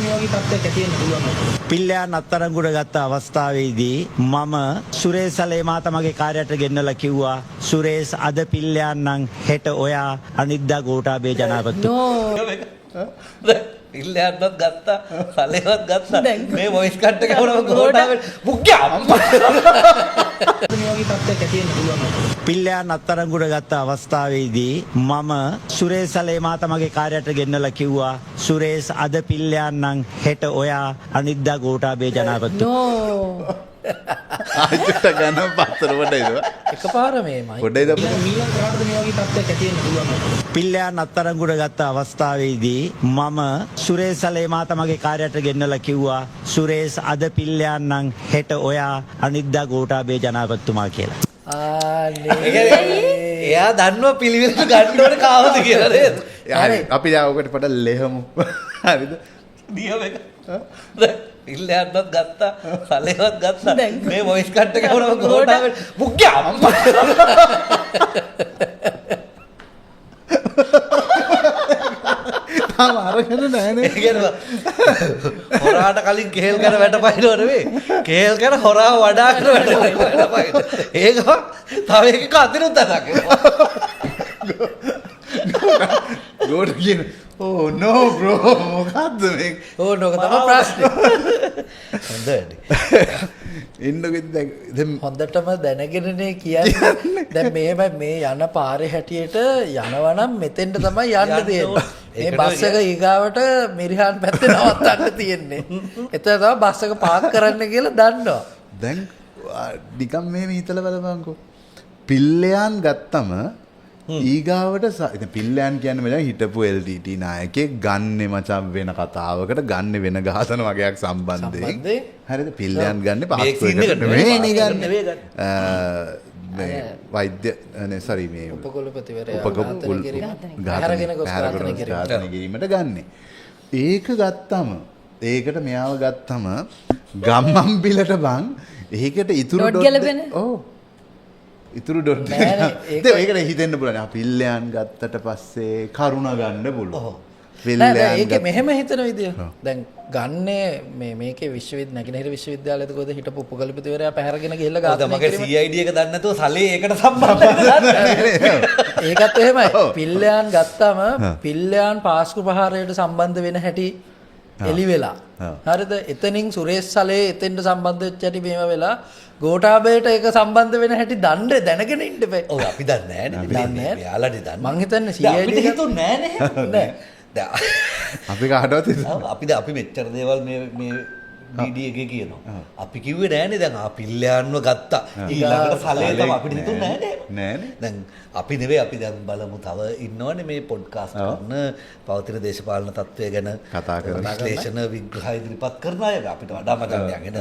මේ වගේ තත්ත්වයක් ඇති වෙන්න පුළුවන්. පිල්ලයන් අත්අඩංගුවට ගත්ත අවස්ථාවේදී මම සුරේෂ් සලේමා තමගේ කාර්යයට ගෙන්නලා කිව්වා සුරේෂ් අද පිල්ලයන් නම් හෙට ඔයා අනිද්දා ගෝඨාභය ජනාධිපතිතුමා පිල්ලයන්වත් ගත්තා සලේවත් ගත්තා මේ වොයිස් කට් එක වුණා ගෝඨාභය මුක්්‍ය අම්මා මේ වගේ තත්ත්වයක් ඇති වෙන්න පුළුවන්. පිල්ලයන් අත්අඩංගුවට ගත්ත අවස්ථාවේදී මම සුරේෂ් සලේමා තමගේ කාර්යයට ගෙන්නලා කිව්වා සුරේෂ් අද පිල්ලයන් නම් හෙට ඔයා අනිද්දා ගෝඨාභය ජනාධිපතිතුමා ආයිත් ගන්න පතර වඩේද එකපාර මේමයි පොඩ්ඩයි දපු මීලක් කරාට මේ වගේ තත්ත්වයක් ඇති වෙන්න පුළුවන්. පිල්ලයන් අත්අඩංගුවට ගත්ත අවස්ථාවේදී මම සුරේෂ් සලේමා තමගේ කාර්යයට ගෙන්නලා කිව්වා සුරේෂ් අද පිල්ලයන් නම් හෙට ඔයා අනිද්දා ගෝඨාභය ජනාධිපතිතුමා කියලා. එයා දන්නවා පිළිවෙලට ගන්න ඕනේ කාවද කියලා නේද? හරි අපි දැන් ඔකට පොඩ්ඩක් ලෙහමු. හරිද? දියව එක. පිල්ලයන්වත් ගත්තා සලේවත් ගත්තා මේ වොයිස් කට් එක වුණා ගෝඨාභය මුක්්‍ය අම්මා තාම අරගෙන නැහනේ. ඒ කියන්නේ හොරාට කලින් කේල් කර වැටපයින්නව නෙවෙයි. කේල් කර හොරා වඩාගෙන වැටපයින්න. ඒක තව එකක අදිනුත් අතක්. ගෝඩ් කියන ඕ නෝ බ්‍රෝ මොකද්ද මේ? ඕන ඔක තමයි ප්‍රශ්නේ. හොඳයි. ඉන්නකෙත් දැන් හොඳටම දැනගෙනනේ කියන්නේ. දැන් මෙහෙමයි මේ යන පාරේ හැටියට යනවනම් මෙතෙන්ට තමයි යන්න තියෙන්නේ. මේ බස් එක ඊගාවට මිරිහාන් පැත්තේ නවත්තන්න තියෙන්නේ. එතන තමයි බස් එක පාක් කරන්න කියලා දන්නවා. දැන් නිකන් මෙහෙම හිතලා බලපන්කෝ. පිල්ලයන් ගත්තම ඊගාවට පිල්ලයන් කියන්නේ මචං හිටපු LTT නායකයෙක් ගන්නෙ මචං වෙන කතාවකට ගන්නෙ වෙන ඝාතන වගේක් සම්බන්ධයෙන්. හරිද? පිල්ලයන් ගන්නෙ පහසුවකට නෙවෙයි ගන්නෙ. මේ වෛද්‍ය නේ සරි මේ උපකුලපතිවරයා ඝාතනය කිරීමට ගන්නෙ. ඒක ගත්තම ඒකට මෙයාව ගත්තම ගම්මන්පිලට බං ඒකට ඉතුරු ඔව් ඉතුරු ඩොට් ඒකට හිතෙන්න පුළුවන්. පිල්ලයන් ගත්තට පස්සේ කරුණ ගන්න පුළුවන්. ඒක මෙහෙම හිතන විදිය. දැන් ගන්නේ මේකේ විශ්වවිද්‍යාල නැගෙනහිර විශ්වවිද්‍යාලයේද කොහෙද හිටපු උපකල්පතිවරයා පැහැරගෙන ගිහිල්ලා ඝාතනය මගේ CID එක දන්නේ නැතුව සලේ ඒකට සම්බන්ධ ඒකත් එහෙමයි. පිල්ලයන් ගත්තාම පිල්ලයන් පාස්කු ප්‍රහාරයට සම්බන්ධ වෙන හැටි එලි වෙලා. හරිද? එතනින් සුරේෂ් සලේ එතෙන්ට සම්බන්ධ වෙච්ච හැටි මේව වෙලා ගෝඨාභයට ඒක සම්බන්ධ වෙන හැටි දැනගෙන ඉන්න බෑ. ඔව් අපි දන්නේ නැහැ. යාළුවනේ දන්නේ. මං හිතන්නේ CID අපිට හිතුන්නේ නැහැ නේ. අපි කාටවත් අපි මෙච්චර දේවල් මේ වීඩියෝ එකේ කියනවා. අපි කිව්වේ නෑනේ දැන් පිල්ලයන්ව ගත්තා. ඊළඟට සලේ තමයි අපිට හිතුන්නේ නෑනේ. දැන් අපි නෙවෙයි අපි දැන් බලමු තව ඉන්නවනේ මේ පොඩ්කාස්ට් කරන පවතින දේශපාලන තත්ත්වය ගැන කතා කරන විශ්ලේෂණ විග්‍රහ ඉදිරිපත් කරන අය අපිට වඩා මචං යගෙන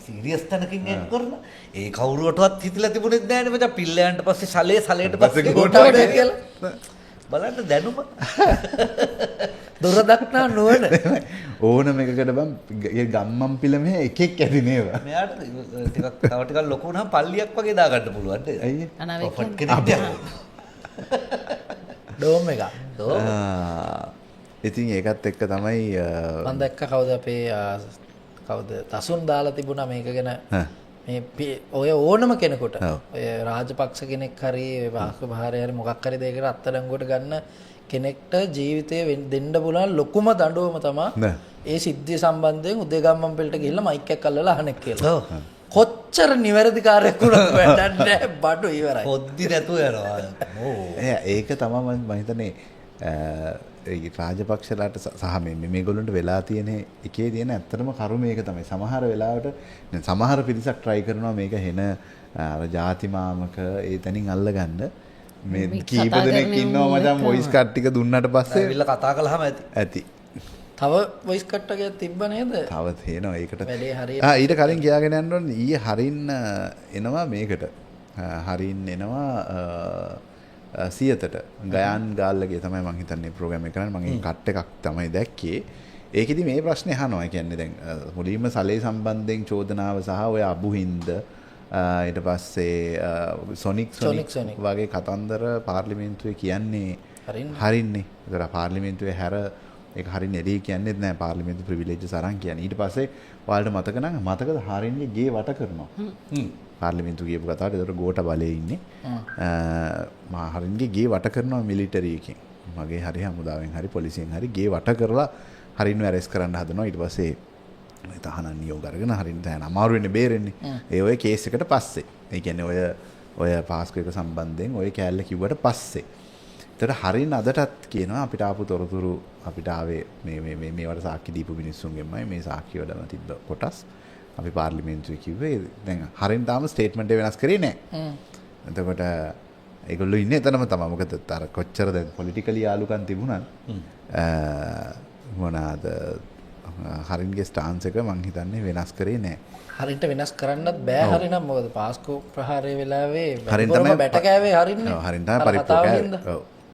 සීරියස් තැනකින් එක් කරන ඒ කවුරුවටවත් හිතලා තිබුණෙත් නෑනේ මචං පිල්ලයන්ට පස්සේ සලේට පස්සේ ගෝඨාභය කියලා. බලන්න දැනුම දොර දක්නා නුවණ ඕනම එකකට බම් ගම්මන් පිළ මේ එකෙක් ඇති නේද? මෙයාට තව ටිකක් ලොකු වුණාම පල්ලියක් වගේ දාගන්න පුළුවන් නේද? අයියේ. අනාවේක්ෂණ ඩෝම් එක. ඉතින් ඒකත් එක්ක තමයි මම දැක්ක කවුද තසුන් දාලා තිබුණා මේක ගැන මේ ඔය ඕනම කෙනෙකුට ඔය රාජපක්ෂ කෙනෙක් හරි පාස්කු ප්‍රහාරය හරි මොකක් හරි දෙයකට අත්අඩංගුවට ගන්න කෙනෙක්ට ජීවිතේ දෙන්න පුළුවන් ලොකුම දඬුවම තමයි ඒ සිද්ධිය සම්බන්ධයෙන් උදේගම්මන්පිලට ගිහිල්ලා මයික් එකක් අල්ලලා අහන්නේ කියලා. කොච්චර නිවැරදි කාර්යයක් වුණත් වැඩක් නැහැ බඩු ඉවරයි. පොද්දි නැතුව යනවා. ඒක තමයි මම හිතන්නේ ඒ රාජපක්ෂලාට සහ මේගොල්ලන්ට වෙලා තියෙන එකේ තියෙන ඇත්තටම කරුම ඒක තමයි. සමහර වෙලාවට සමහර පිරිසක් try කරනවා මේක හෙන අර ජාතිමාමක ඒ තැනින් අල්ලගන්න. මේ කීප දෙනෙක් ඉන්නවා මචං වොයිස් කට් ටික දුන්නාට පස්සේ ඇවිල්ලා කතා කළාම ඇති. තව වොයිස් කට් එකක් තිබ්බ නේද? තව තියෙනවා ඒකට. වැඩේ හරියට. ඊට කලින් කියාගෙන යන්න ඕනේ ඊයේ හරින්න එනවා මේකට. හරින්න එනවා සියතට ගයන් ගාල්ලගේ තමයි මම හිතන්නේ ප්‍රෝග්‍රෑම් එක කරන්නේ. මම ඒ කට් එකක් තමයි දැක්කේ. ඒකෙදි මේ ප්‍රශ්නේ අහනවා. ඒ කියන්නේ දැන් මුලින්ම සලේ සම්බන්ධයෙන් චෝදනාව සහ ඔය අබුහින්ද ඊට පස්සේ සොනික් වගේ කතන්දර පාර්ලිමේන්තුවේ කියන්නේ හරින්නේ. ඒතර පාර්ලිමේන්තුවේ හැර ඒක හරිය නෙදී කියන්නේත් නෑ පාර්ලිමේන්තු ප්‍රිවිලේජස් අරන් කියන්නේ. ඊට පස්සේ ඔයාලට මතක නම් මතකද හරින්නේ ගේ වට කරනවා. පාර්ලිමේන්තු ගියපු කතාවට ඒතර ගෝඨ බලයේ ඉන්නේ. මා හරින්ගේ ගේ වට කරනවා මිලිටරි එකෙන්. මගේ හරි හමුදාවෙන් හරි පොලිසියෙන් හරි ගේ වට කරලා හරින්ව ඇරෙස්ට් කරන්න හදනවා. ඊට පස්සේ තහනම් නියෝග අරගෙන හරින් දැන් අමාරු වෙන්නේ බේරෙන්නේ. ඒ ඔය කේස් එකට පස්සේ. ඒ කියන්නේ ඔය පාස්කු එක සම්බන්ධයෙන් ඔය කෑල්ල කිව්වට පස්සේ. ඒතර හරින් අදටත් කියනවා අපිට ආපු තොරතුරු අපිට ආවේ මේවට සාක්ෂි දීපු මිනිස්සුන්ගෙන්මයි මේ සාක්ෂි වලම තිබ්බ කොටස් අපි පාර්ලිමේන්තුවේ කිව්වේ. දැන් හරින් තාම ස්ටේට්මන්ට් එක වෙනස් කරේ නැහැ. එතකොට ඒගොල්ලෝ ඉන්නේ එතනම තමයි. මොකද අර කොච්චර දැන් පොලිටිකලි යාලුකම් තිබුණත් මොනවාද හරින්ගේ ස්ටාන්ස් එක මං හිතන්නේ වෙනස් කරේ නැහැ. හරින්ට වෙනස් කරන්නත් බෑ හරිනම් මොකද පාස්කු ප්‍රහාරය වෙලාවේ හරින් තමයි බැට කෑවේ හරින්නේ. හරින් තමයි පරිප්පු කෑවේ. ඔව්.